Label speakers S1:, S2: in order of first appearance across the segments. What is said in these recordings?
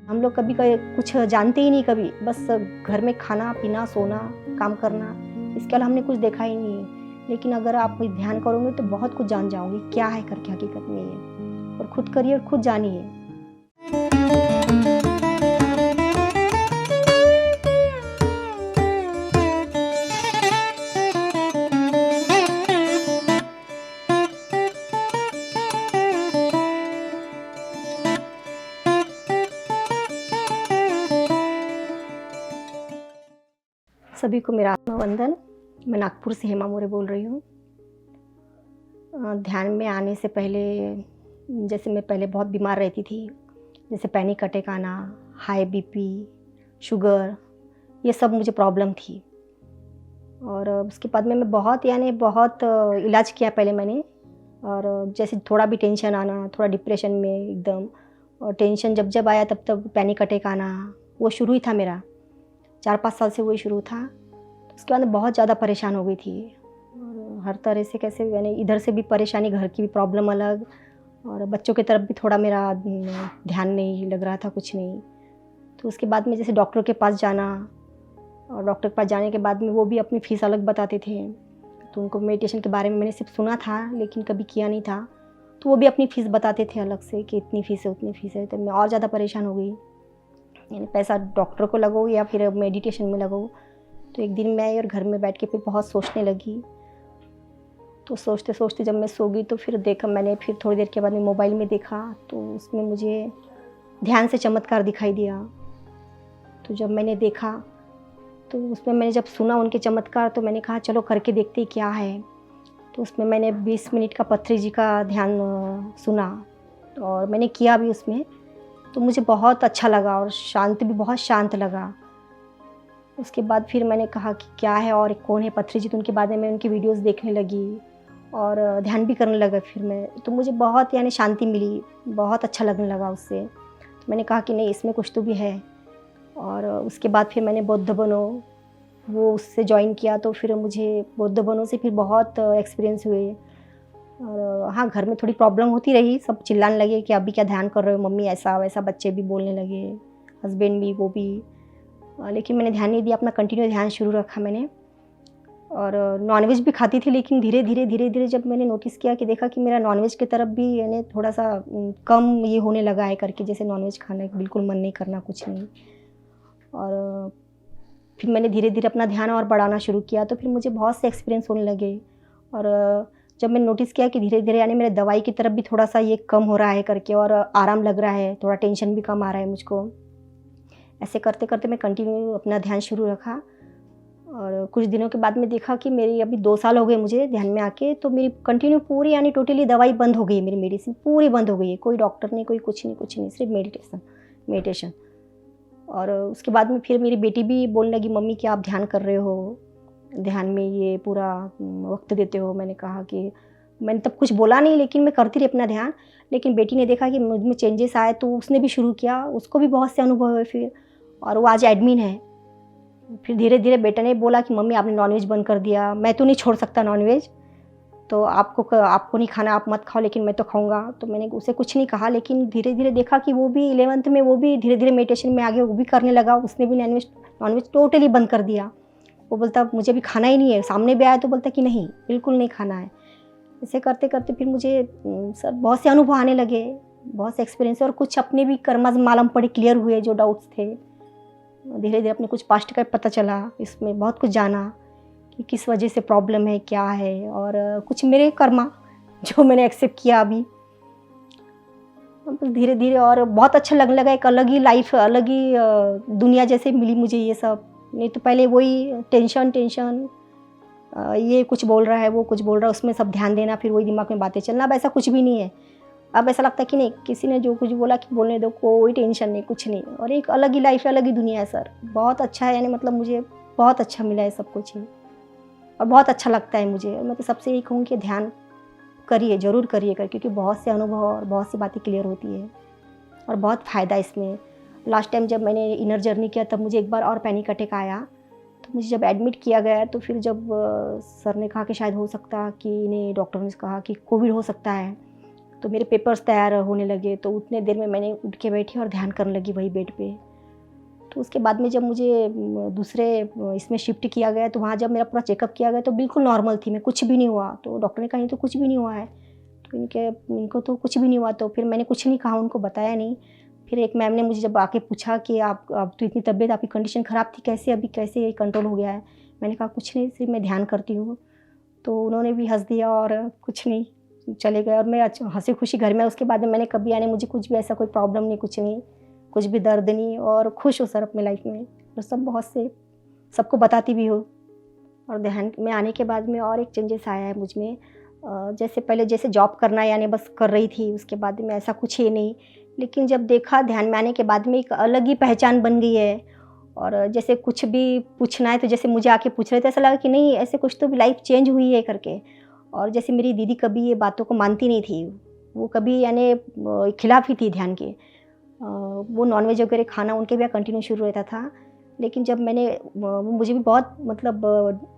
S1: हम लोग कभी कुछ जानते ही नहीं, कभी बस घर में खाना पीना सोना काम करना, इसके अलावा हमने कुछ देखा ही नहीं है। लेकिन अगर आप ध्यान करोगे तो बहुत कुछ जान जाओगे क्या है करके हकीकत में ये, और खुद करिए और खुद जानिए। सभी को मेरा वंदन। मैं नागपुर से हेमा मोरे बोल रही हूँ। ध्यान में आने से पहले जैसे मैं पहले बहुत बीमार रहती थी, जैसे पैनिक अटैक आना, हाई बीपी, शुगर, ये सब मुझे प्रॉब्लम थी। और उसके बाद में मैं बहुत इलाज किया पहले मैंने। और जैसे थोड़ा भी टेंशन आना, थोड़ा डिप्रेशन में एकदम, और टेंशन जब जब आया तब तब पैनिक अटैक आना, वो शुरू ही था मेरा। 4-5 साल से वही शुरू था। तो उसके बाद मैं बहुत ज़्यादा परेशान हो गई थी, और हर तरह से कैसे मैंने इधर से भी परेशानी, घर की भी प्रॉब्लम अलग, और बच्चों की तरफ भी थोड़ा मेरा ध्यान नहीं लग रहा था, कुछ नहीं। तो उसके बाद में जैसे डॉक्टर के पास जाना, और डॉक्टर के पास जाने के बाद में वो भी अपनी फ़ीस अलग बताते थे। तो उनको मेडिटेशन के बारे में मैंने सिर्फ सुना था लेकिन कभी किया नहीं था। तो वो भी अपनी फ़ीस बताते थे अलग से कि इतनी फ़ीस है उतनी फ़ीस है। तो मैं और ज़्यादा परेशान हो गई, यानी पैसा डॉक्टर को लगाओ या फिर मेडिटेशन में लगाओ। तो एक दिन मैं और घर में बैठ के फिर बहुत सोचने लगी। तो सोचते सोचते जब मैं सो गई तो फिर देखा मैंने, फिर थोड़ी देर के बाद में मोबाइल में देखा तो उसमें मुझे ध्यान से चमत्कार दिखाई दिया। तो जब मैंने देखा तो उसमें मैंने जब सुना उनके चमत्कार, तो मैंने कहा चलो करके देखते ही क्या है। तो उसमें मैंने 20 मिनट का पत्थरी जी का ध्यान सुना, और मैंने किया भी उसमें। तो मुझे बहुत अच्छा लगा और शांत भी बहुत शांत लगा। उसके बाद फिर मैंने कहा कि क्या है और कौन है पत्थरी जी, तो उनके बारे में उनकी वीडियोस देखने लगी और ध्यान भी करने लगा फिर मैं। तो मुझे बहुत यानी शांति मिली, बहुत अच्छा लगने लगा उससे। तो मैंने कहा कि नहीं, इसमें कुछ तो भी है। और उसके बाद फिर मैंने बौद्ध बनो वो उससे जॉइन किया। तो फिर मुझे बौद्ध बनो से फिर बहुत एक्सपीरियंस हुए। और हाँ, घर में थोड़ी प्रॉब्लम होती रही, सब चिल्लाने लगे कि अभी क्या ध्यान कर रहे हो मम्मी, ऐसा वैसा, बच्चे भी बोलने लगे, हस्बैंड भी, वो भी। लेकिन मैंने ध्यान नहीं दिया, अपना कंटिन्यू ध्यान शुरू रखा मैंने। और नॉनवेज भी खाती थी, लेकिन धीरे धीरे जब मैंने नोटिस किया कि देखा कि मेरा नॉनवेज की तरफ भी यानी थोड़ा सा कम ये होने लगा है करके, जैसे नॉनवेज खाने का बिल्कुल मन नहीं करना, कुछ नहीं। और फिर मैंने धीरे धीरे अपना ध्यान और बढ़ाना शुरू किया, तो फिर मुझे बहुत से एक्सपीरियंस होने लगे। और जब मैंने नोटिस किया कि धीरे धीरे यानी मेरे दवाई की तरफ भी थोड़ा सा ये कम हो रहा है करके, और आराम लग रहा है, थोड़ा टेंशन भी कम आ रहा है मुझको। ऐसे करते करते मैं कंटिन्यू अपना ध्यान शुरू रखा। और कुछ दिनों के बाद में देखा कि मेरी अभी 2 साल हो गए मुझे ध्यान में आके, तो मेरी कंटिन्यू पूरी यानी टोटली दवाई बंद हो गई है, मेरी मेडिसिन पूरी बंद हो गई है। कोई डॉक्टर नहीं, कोई कुछ नहीं, सिर्फ मेडिटेशन। और उसके बाद में फिर मेरी बेटी भी बोलने लगी, मम्मी क्या आप ध्यान कर रहे हो, ध्यान में ये पूरा वक्त देते हो। मैंने कहा कि मैंने तब कुछ बोला नहीं, लेकिन मैं करती रही अपना ध्यान। लेकिन बेटी ने देखा कि मुझ में चेंजेस आए, तो उसने भी शुरू किया, उसको भी बहुत से अनुभव हुए फिर, और वो आज एडमिन है। फिर धीरे धीरे बेटे ने बोला कि मम्मी आपने नॉनवेज बंद कर दिया, मैं तो नहीं छोड़ सकता नॉनवेज, तो आपको नहीं खाना, आप मत खाओ, लेकिन मैं तो खाऊंगा। तो मैंने उसे कुछ नहीं कहा, लेकिन धीरे धीरे देखा कि वो भी 11th में वो भी धीरे धीरे मेडिटेशन में आगे वो भी करने लगा। उसने भी नॉनवेज नॉनवेज टोटली बंद कर दिया। वो बोलता मुझे अभी खाना ही नहीं है, सामने भी आया तो बोलता कि नहीं बिल्कुल नहीं खाना है। ऐसे करते करते फिर मुझे सब बहुत से अनुभव आने लगे, बहुत से एक्सपीरियंस, और कुछ अपने भी कर्मज मालूम पड़े, क्लियर हुए जो डाउट्स थे। धीरे धीरे अपने कुछ पास्ट का पता चला, इसमें बहुत कुछ जाना कि किस वजह से प्रॉब्लम है, क्या है, और कुछ मेरे कर्मा जो मैंने एक्सेप्ट किया अभी। धीरे धीरे और बहुत अच्छा लगने लगा, एक अलग ही लाइफ, अलग ही दुनिया जैसे मिली मुझे ये सब। नहीं तो पहले वही टेंशन टेंशन, ये कुछ बोल रहा है, वो कुछ बोल रहा है, उसमें सब ध्यान देना, फिर वही दिमाग में बातें चलना। अब ऐसा कुछ भी नहीं है। अब ऐसा लगता है कि नहीं, किसी ने जो कुछ बोला कि बोलने दो, कोई टेंशन नहीं, कुछ नहीं, और एक अलग ही लाइफ है, अलग ही दुनिया है सर। बहुत अच्छा है, यानी मतलब मुझे बहुत अच्छा मिला है सब कुछ ही, और बहुत अच्छा लगता है मुझे। मैं तो सबसे यही कहूँ कि ध्यान करिए, ज़रूर करिएगा, क्योंकि बहुत से अनुभव और बहुत सी बातें क्लियर होती है, और बहुत फ़ायदा इसमें। लास्ट टाइम जब मैंने इनर जर्नी किया तब मुझे एक बार और पैनिक अटैक आया। तो मुझे जब एडमिट किया गया, तो फिर जब सर ने कहा कि शायद हो सकता कि इन्हें, डॉक्टर ने कहा कि कोविड हो सकता है। तो मेरे पेपर्स तैयार होने लगे, तो उतने देर में मैंने उठ के बैठी और ध्यान करने लगी वही बेड पे। तो उसके बाद में जब मुझे दूसरे इसमें शिफ्ट किया गया, तो वहाँ जब मेरा पूरा चेकअप किया गया तो बिल्कुल नॉर्मल थी मैं, कुछ भी नहीं हुआ। तो डॉक्टर ने कहा ये तो कुछ भी नहीं हुआ है, तो इनको तो कुछ भी नहीं हुआ। तो फिर मैंने कुछ नहीं कहा, उनको बताया नहीं। फिर एक मैम ने मुझे जब आके पूछा कि आप अब तो इतनी तबीयत, आपकी कंडीशन ख़राब थी, कैसे अभी कैसे ये कंट्रोल हो गया है? मैंने कहा कुछ नहीं, सिर्फ मैं ध्यान करती हूँ। तो उन्होंने भी हँस दिया और कुछ नहीं, चले गए और मैं हँसी खुशी घर में। उसके बाद में मैंने कभी यानी मुझे कुछ भी ऐसा कोई प्रॉब्लम नहीं, कुछ नहीं, कुछ भी दर्द नहीं, और खुश हूँ सर अपनी लाइफ में। और सब बहुत से सबको बताती भी हूँ। और ध्यान में आने के बाद में और एक चेंजेस आया है मुझ में। जैसे पहले जैसे जॉब करना यानी बस कर रही थी, उसके बाद में ऐसा कुछ है नहीं। लेकिन जब देखा ध्यान में आने के बाद में एक अलग ही पहचान बन गई है। और जैसे कुछ भी पूछना है तो जैसे मुझे आके पूछ रहे थे, ऐसा लगा कि नहीं ऐसे कुछ तो लाइफ चेंज हुई है करके। और जैसे मेरी दीदी कभी ये बातों को मानती नहीं थी, वो कभी यानी खिलाफ ही थी ध्यान के। वो नॉनवेज वगैरह खाना उनके भी कंटिन्यू शुरू रहता था। लेकिन जब मैंने वो मुझे भी बहुत मतलब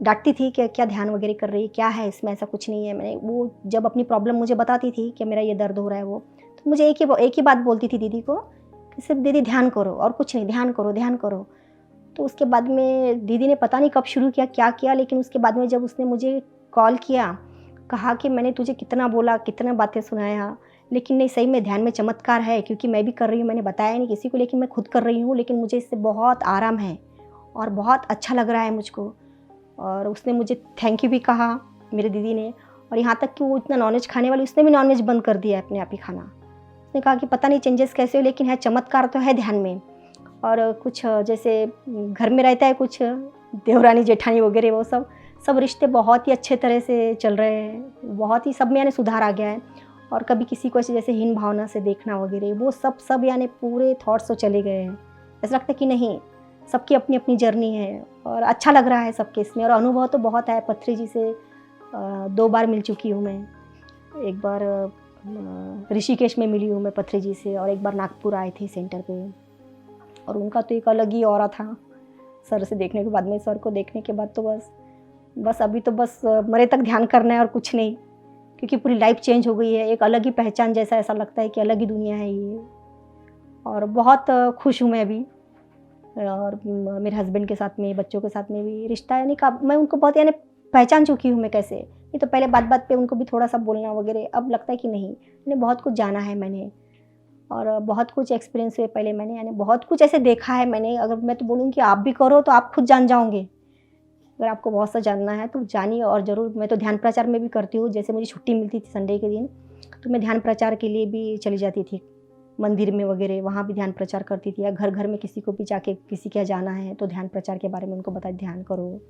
S1: डांटती थी कि क्या ध्यान वगैरह कर रही है, क्या है इसमें, ऐसा कुछ नहीं है। मैंने वो जब अपनी प्रॉब्लम मुझे बताती थी कि मेरा ये दर्द हो रहा है, वो तो मुझे एक ही बात बोलती थी दीदी को कि सिर्फ दीदी ध्यान करो और कुछ नहीं, ध्यान करो ध्यान करो। तो उसके बाद में दीदी ने पता नहीं कब शुरू किया, क्या किया, लेकिन उसके बाद में जब उसने मुझे कॉल किया, कहा कि मैंने तुझे कितना बोला, कितना बातें सुनाया, लेकिन नहीं, सही में ध्यान में चमत्कार है। क्योंकि मैं भी कर रही हूँ, मैंने बताया नहीं किसी को, लेकिन मैं खुद कर रही हूँ, लेकिन मुझे इससे बहुत आराम है और बहुत अच्छा लग रहा है मुझको। और उसने मुझे थैंक यू भी कहा, मेरी दीदी ने। और यहाँ तक कि वो इतना नॉनवेज खाने वाली, उसने भी नॉनवेज बंद कर दिया है अपने आप ही खाना। उसने कहा कि पता नहीं चेंजेस कैसे हो, लेकिन है चमत्कार तो है ध्यान में। और कुछ जैसे घर में रहता है कुछ देवरानी जेठानी वगैरह, वो सब रिश्ते बहुत ही अच्छे तरह से चल रहे हैं, बहुत ही सब में यानी सुधार आ गया है। और कभी किसी को ऐसे जैसे हीन भावना से देखना वगैरह, वो सब यानी पूरे थॉट्स तो चले गए हैं। ऐसा लगता है कि नहीं, सबकी अपनी अपनी जर्नी है और अच्छा लग रहा है सबके इसमें। और अनुभव तो बहुत है, पथरी जी से 2 बार मिल चुकी हूँ मैं। एक बार ऋषिकेश में मिली हूँ मैं पथरी जी से, और एक बार नागपुर आए थे सेंटर पे। और उनका तो एक अलग ही ऑरा था सर से देखने के बाद में। सर को देखने के बाद तो बस अभी तो बस मरे तक ध्यान करना है और कुछ नहीं, क्योंकि पूरी लाइफ चेंज हो गई है। एक अलग ही पहचान जैसा, ऐसा लगता है कि अलग ही दुनिया है ये। और बहुत खुश हूँ मैं अभी। और मेरे हस्बैंड के साथ में, बच्चों के साथ में भी रिश्ता यानी का मैं उनको बहुत यानी पहचान चुकी हूँ मैं कैसे। नहीं तो पहले बात बात पे उनको भी थोड़ा सा बोलना वगैरह, अब लगता है कि नहीं, मैंने बहुत कुछ जाना है मैंने, और बहुत कुछ एक्सपीरियंस हुए पहले मैंने, यानी बहुत कुछ ऐसे देखा है मैंने। अगर मैं तो बोलूँ कि आप भी करो तो आप खुद जान जाओगे। अगर आपको बहुत सा जानना है तो जानिए। और ज़रूर, मैं तो ध्यान प्रचार में भी करती हूँ। जैसे मुझे छुट्टी मिलती थी संडे के दिन, तो मैं ध्यान प्रचार के लिए भी चली जाती थी मंदिर में वगैरह, वहाँ भी ध्यान प्रचार करती थी। या घर घर में किसी को भी जाके किसी के यहाँ जाना है तो ध्यान प्रचार के बारे में उनको बता, ध्यान करो,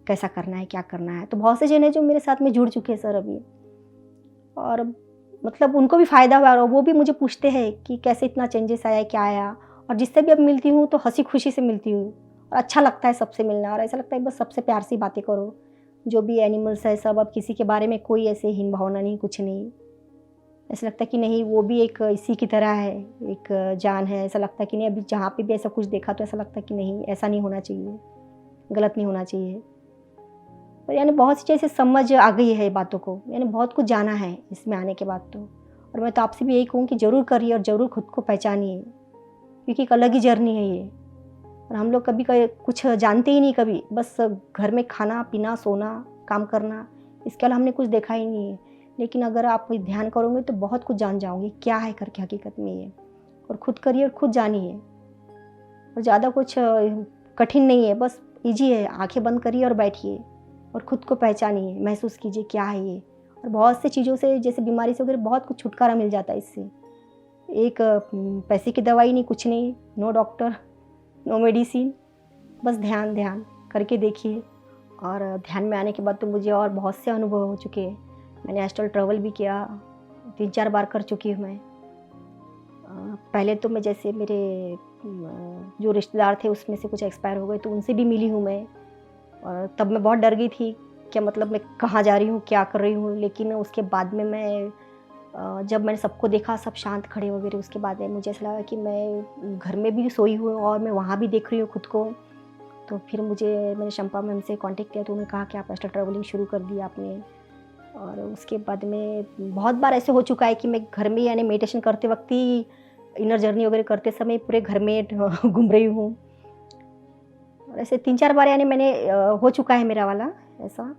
S1: कैसा करना है, क्या करना है। तो बहुत से जन हैं जो मेरे साथ में जुड़ चुके हैं सर अभी, और मतलब उनको भी फ़ायदा हुआ। और वो भी मुझे पूछते हैं कि कैसे इतना चेंजेस आया, क्या आया। और जिससे भी अब मिलती हूँ तो हंसी खुशी से मिलती हूँ, और अच्छा लगता है सबसे मिलना। और ऐसा लगता है बस सबसे प्यार से बातें करो। जो भी एनिमल्स है सब, अब किसी के बारे में कोई ऐसे हीन भावना नहीं, कुछ नहीं। ऐसा लगता है कि नहीं, वो भी एक इसी की तरह है, एक जान है। ऐसा लगता है कि नहीं, अभी जहाँ पे भी ऐसा कुछ देखा तो ऐसा लगता है कि नहीं, ऐसा नहीं होना चाहिए, गलत नहीं होना चाहिए। और यानी बहुत सी चीज़ें समझ आ गई है बातों को, यानी बहुत कुछ जाना है इसमें आने के बाद तो। और मैं तो आपसे भी यही कहूँ कि ज़रूर करिए और ज़रूर खुद को पहचानिए, क्योंकि एक अलग ही जर्नी है ये। और हम लोग कभी कुछ जानते ही नहीं, कभी बस घर में खाना पीना सोना काम करना, इसके अलावा हमने कुछ देखा ही नहीं है। लेकिन अगर आप ध्यान करोगे तो बहुत कुछ जान जाओगे क्या है करके हकीकत में ये। और खुद करिए और खुद जानिए, और ज़्यादा कुछ कठिन नहीं है, बस ईजी है। आंखें बंद करिए और बैठिए और ख़ुद को पहचानिए, महसूस कीजिए क्या है ये। और बहुत से चीज़ों से, जैसे बीमारी से वगैरह, बहुत कुछ छुटकारा मिल जाता है इससे। एक पैसे की दवाई नहीं, कुछ नहीं, नो डॉक्टर, नो मेडिसिन, बस ध्यान ध्यान करके देखिए। और ध्यान में आने के बाद तो मुझे और बहुत से अनुभव हो चुके हैं। मैंने एस्ट्रल ट्रैवल भी किया, 3-4 बार कर चुकी हूँ मैं। पहले तो मैं जैसे मेरे जो रिश्तेदार थे उसमें से कुछ एक्सपायर हो गए, तो उनसे भी मिली हूँ मैं। और तब मैं बहुत डर गई थी, क्या मतलब मैं कहाँ जा रही हूँ, क्या कर रही हूँ। लेकिन उसके बाद में मैं जब मैंने सबको देखा, सब शांत खड़े वगैरह, उसके बाद मुझे ऐसा लगा कि मैं घर में भी सोई हूँ और मैं वहाँ भी देख रही हूँ खुद को। तो फिर मैंने शंपा मैम से कांटेक्ट किया, तो उन्होंने कहा कि आप एस्ट्रल ट्रैवलिंग शुरू कर दी आपने। और उसके बाद में बहुत बार ऐसे हो चुका है कि मैं घर में यानी मेडिटेशन करते वक्त ही इनर जर्नी वगैरह करते समय पूरे घर में घूम रही हूँ। और ऐसे 3-4 बार यानी मैंने हो चुका है मेरा वाला ऐसा।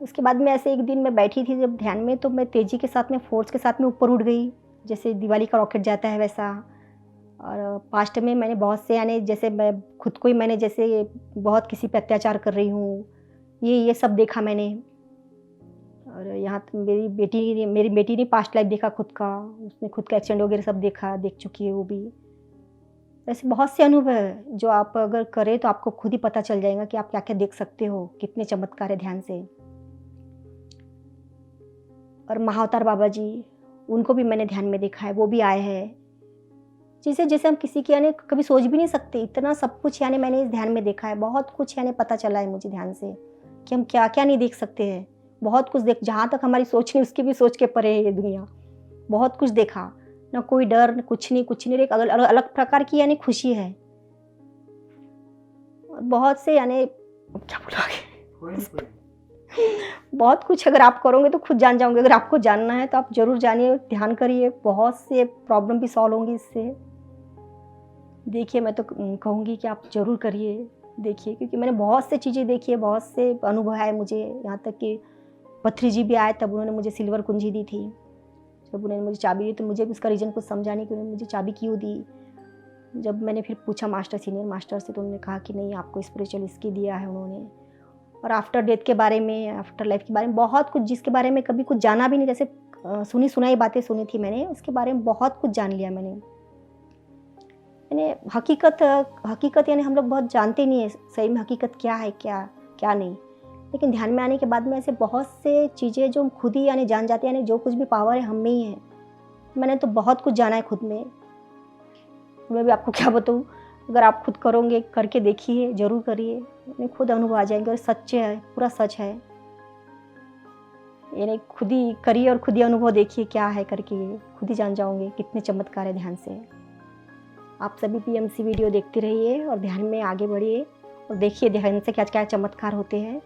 S1: उसके बाद में ऐसे एक दिन मैं बैठी थी जब ध्यान में, तो मैं तेज़ी के साथ में, फ़ोर्स के साथ में ऊपर उठ गई, जैसे दिवाली का रॉकेट जाता है वैसा। और पास्ट में मैंने बहुत से यानी जैसे मैं खुद को ही मैंने जैसे बहुत किसी पे अत्याचार कर रही हूँ, ये सब देखा मैंने। और यहाँ मेरी बेटी ने पास्ट लाइफ देखा खुद का, उसने खुद का एक्सीडेंट वगैरह सब देख चुकी है वो भी। ऐसे बहुत से अनुभव है जो आप अगर करें तो आपको खुद ही पता चल जाएगा कि आप क्या क्या देख सकते हो, कितने चमत्कार है ध्यान से। और महाअवतार बाबा जी, उनको भी मैंने ध्यान में देखा है, वो भी आए हैं, जिसे जैसे हम किसी की यानी कभी सोच भी नहीं सकते, इतना सब कुछ यानी मैंने इस ध्यान में देखा है। बहुत कुछ यानी पता चला है मुझे ध्यान से कि हम क्या क्या नहीं देख सकते हैं। बहुत कुछ देख, जहाँ तक हमारी सोच नहीं उसकी भी सोच के परे है ये दुनिया। बहुत कुछ देखा, ना कोई डर, न कुछ नहीं, एक अलग प्रकार की यानी खुशी है। और बहुत से यानी क्या बोलोगे, बहुत कुछ अगर आप करोगे तो खुद जान जाओगे। अगर आपको जानना है तो आप जरूर जानिए, ध्यान करिए, बहुत से प्रॉब्लम भी सॉल्व होंगी इससे। देखिए, मैं तो कहूँगी कि आप जरूर करिए, देखिए, क्योंकि मैंने बहुत से चीज़ें देखी है, बहुत से अनुभव है मुझे। यहाँ तक कि पथरी जी भी आए, तब उन्होंने मुझे सिल्वर कुंजी दी थी। जब उन्होंने मुझे चाबी दी तो मुझे भी उसका रीज़न कुछ समझा नहीं कि उन्होंने मुझे चाबी क्यों दी। जब मैंने फिर पूछा सीनियर मास्टर से, तो उन्होंने कहा कि नहीं, आपको स्पिरिचुअल इसकी दिया है उन्होंने। और आफ्टर डेथ के बारे में, आफ्टर लाइफ के बारे में बहुत कुछ, जिसके बारे में कभी कुछ जाना भी नहीं, जैसे सुनी सुनाई बातें सुनी थी मैंने, उसके बारे में बहुत कुछ जान लिया मैंने। यानी हकीकत यानी हम लोग बहुत जानते नहीं है सही में हकीकत क्या है, क्या नहीं। लेकिन ध्यान में आने के बाद में ऐसे बहुत से चीज़ें जो हम खुद ही यानी जान जाते हैं, यानी जो कुछ भी पावर है हम में ही है। मैंने तो बहुत कुछ जाना है खुद में, मैं भी आपको क्या बताऊँ। अगर आप खुद करोगे, करके देखिए, ज़रूर करिए, यानी खुद अनुभव आ जाएंगे। और सच्चे है, पूरा सच है, यानी खुद ही करिए और खुद ही अनुभव देखिए क्या है करके, खुद ही जान जाओगे कितने चमत्कार है ध्यान से। आप सभी पीएमसी वीडियो देखते रहिए और ध्यान में आगे बढ़िए और देखिए ध्यान से क्या क्या चमत्कार होते हैं।